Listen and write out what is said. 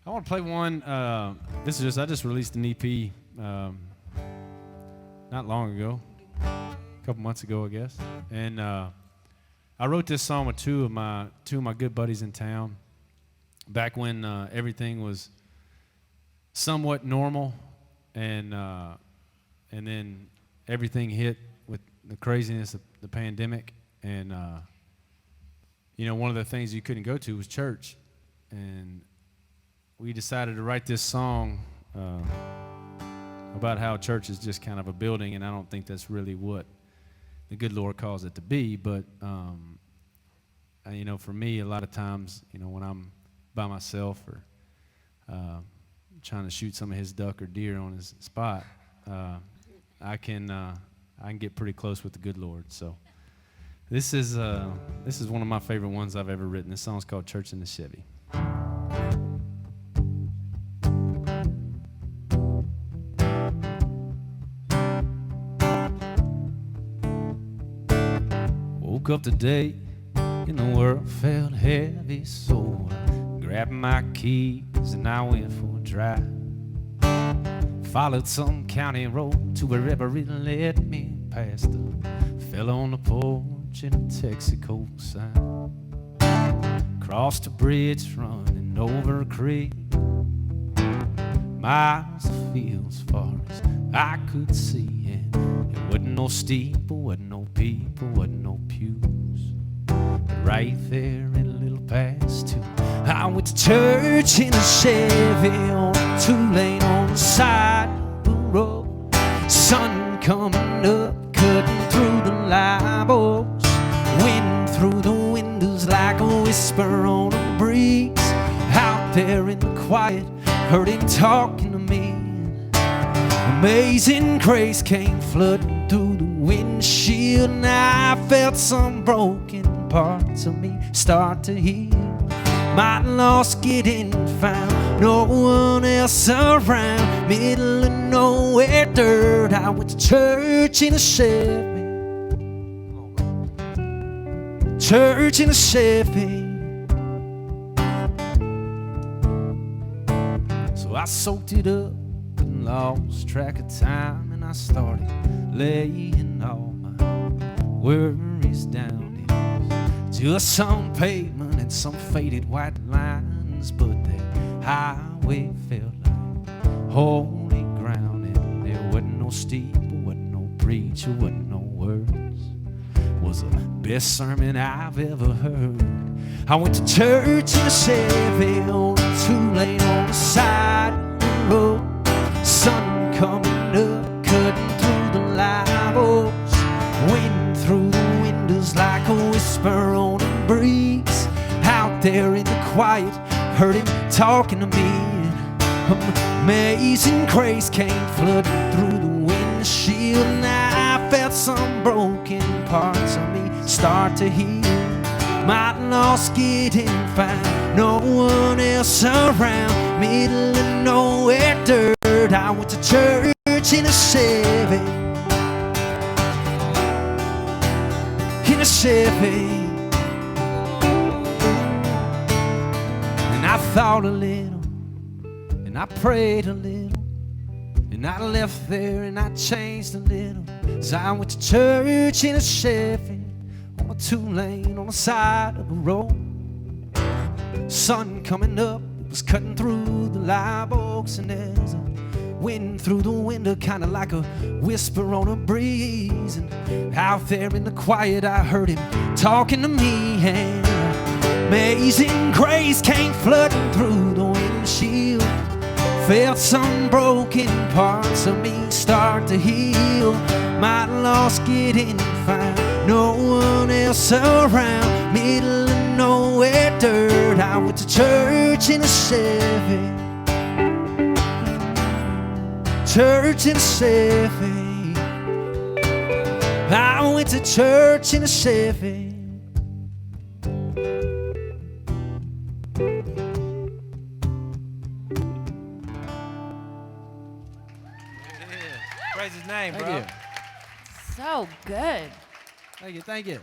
I want to play one. I just released an EP not long ago, a couple months ago, I guess. And I wrote this song with two of my good buddies in town back when everything was somewhat normal, and then everything hit with the craziness of the pandemic. And one of the things you couldn't go to was church, and we decided to write this song about how church is just kind of a building, and I don't think that's really what the good Lord calls it to be. But for me, a lot of times, when I'm by myself or trying to shoot some of his duck or deer on his spot, I can get pretty close with the good Lord. So this is one of my favorite ones I've ever written. This song's called "Church in the Chevy." Woke up today and the world felt heavy, so I grabbed my keys and I went for a drive. Followed some county road to wherever it led me, past fell on the porch in a Texaco sign. Crossed a bridge running over a creek, miles of fields far as I could see, and it wasn't no steeple, wasn't no people, wasn't no pews. But right there in a little past two, I went to church in a Chevy on a two-lane on the side of the road. Sun coming up, cutting through the live oaks. Wind through the windows like a whisper on a breeze. Out there in the quiet, heard him talking to me. Amazing grace came flooding through the windshield, and I felt some broken parts of me start to heal. My lost getting found, no one else around. Middle of nowhere dirt, I went to church in a Chevy. Church in a Chevy. So I soaked it up and lost track of time, and I started laying all my worries down. Just some pavement and some faded white lines, but that highway felt like holy ground, and there wasn't no steeple, wasn't no preacher, wasn't no words. Was the best sermon I've ever heard. I went to church in a Chevy on a two-lane on the side of the road. Sun coming up, cutting through the live oaks. Wind through the windows like a whisper on a breeze. Out there in the quiet, heard him talking to me. Amazing grace came flooding through the windshield, and I felt some broken parts of me start to heal. My lost getting found, no one else around. Middle of nowhere dirt, I went to church in a Chevy. In a Chevy. And I thought a little, and I prayed a little, and I left there and I changed a little. So I went to church in a Chevy on a two-lane on the side of the road. Sun coming up, it was cutting through the live oaks, and there's a wind through the window, kind of like a whisper on a breeze. And out there in the quiet, I heard him talking to me, and amazing grace came flooding through the windshield. Felt some broken parts of me start to heal. My lost getting found, no one else around. Middle of nowhere dirt, I went to church in a Chevy. Church in a Chevy. I went to church in a Chevy. Praise his name, Thank bro. you. So good. Thank you.